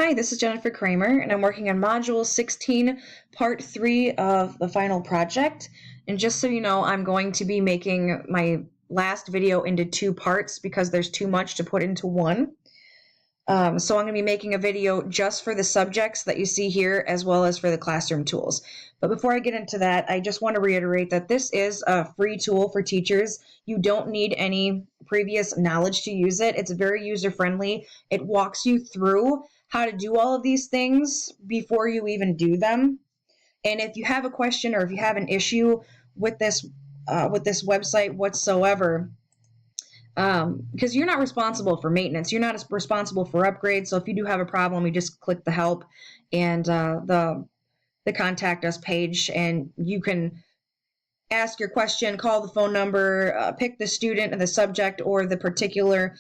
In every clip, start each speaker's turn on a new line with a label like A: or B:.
A: Hi, this is Jennifer Kramer, and I'm working on Module 16, Part 3 of the final project. And just so you know, I'm going to be making my last video into 2 parts because there's too much to put into one. So I'm going to be making a video just for the subjects that you see here, as well as for the classroom tools. But before I get into that, I just want to reiterate that this is a free tool for teachers. You don't need any previous knowledge to use it. It's very user-friendly. It walks you through how to do all of these things before you even do them. And if you have a question or if you have an issue with this website whatsoever, because you're not responsible for maintenance, you're not responsible for upgrades. So if you do have a problem, you just click the help and the contact us page, and you can ask your question, call the phone number, pick the student and the subject or the particular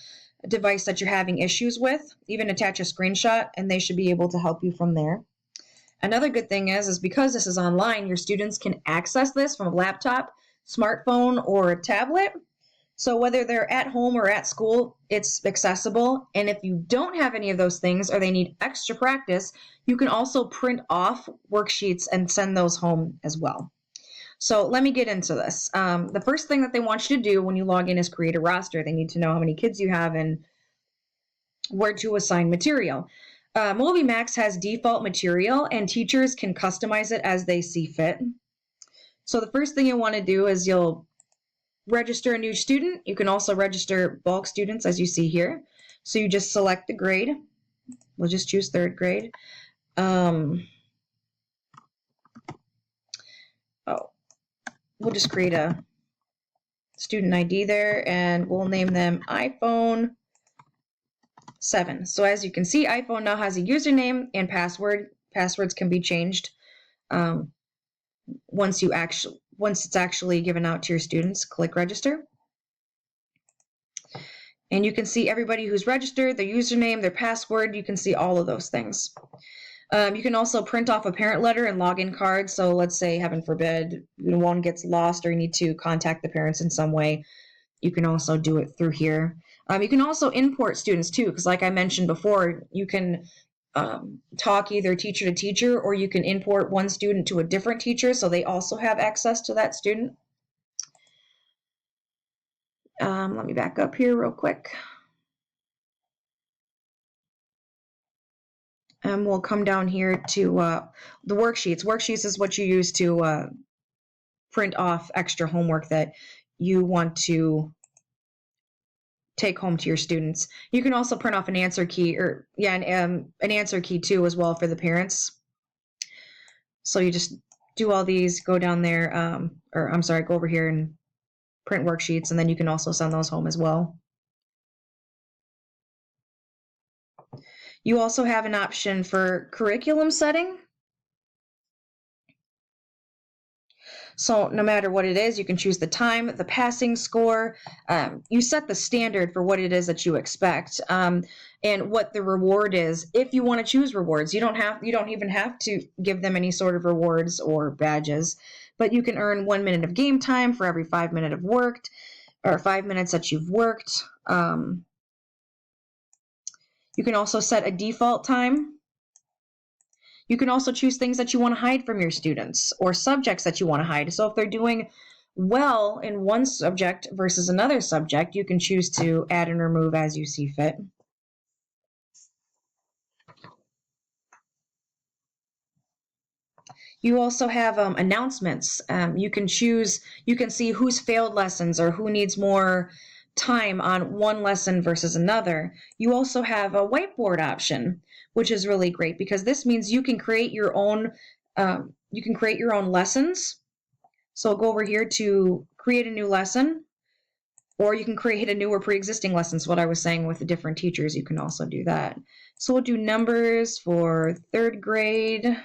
A: device that you're having issues with, even attach a screenshot, and they should be able to help you from there. Another good thing is because this is online, your students can access this from a laptop, smartphone, or a tablet. So whether they're at home or at school, it's accessible. And if you don't have any of those things or they need extra practice, you can also print off worksheets and send those home as well. So let me get into this. The first thing that they want you to do when you log in is create a roster. They need to know how many kids you have and where to assign material. MobyMax has default material, and teachers can customize it as they see fit. So the first thing you want to do is you'll register a new student. You can also register bulk students, as you see here. So you just select the grade. We'll just choose 3rd grade. We'll just create a student ID there, and we'll name them iPhone 7. So as you can see, iPhone now has a username and password. Passwords can be changed once it's actually given out to your students. Click register. And you can see everybody who's registered, their username, their password. You can see all of those things. You can also print off a parent letter and login card. So let's say, heaven forbid, one gets lost or you need to contact the parents in some way. You can also do it through here. You can also import students too, because like I mentioned before, you can talk either teacher to teacher, or you can import one student to a different teacher so they also have access to that student. Let me back up here real quick. And we'll come down here to the worksheets. Worksheets is what you use to print off extra homework that you want to take home to your students. You can also print off an answer key, or an answer key too as well for the parents. So you just do all these, go down there, go over here and print worksheets, and then you can also send those home as well. You also have an option for curriculum setting. So no matter what it is, you can choose the time, the passing score. You set the standard for what it is that you expect, and what the reward is. If you want to choose rewards, you don't even have to give them any sort of rewards or badges, but you can earn 1 minute of game time for every 5 minutes of worked, or 5 minutes that you've worked. You can also set a default time. You can also choose things that you want to hide from your students or subjects that you want to hide. So if they're doing well in one subject versus another subject, you can choose to add and remove as you see fit. You also have announcements. You can see who's failed lessons or who needs more time on one lesson versus another. You also have a whiteboard option, which is really great because this means you can create your own lessons. So I'll go over here to create a new lesson, or you can create a new or pre-existing lesson. So what I was saying with the different teachers, you can also do that. So we'll do numbers for 3rd grade.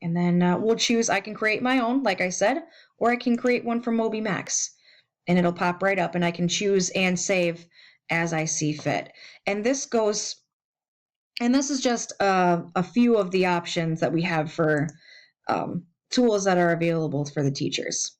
A: And then we'll choose, I can create my own, like I said, or I can create one from MobyMax, and it'll pop right up, and I can choose and save as I see fit. And this is just a few of the options that we have for tools that are available for the teachers.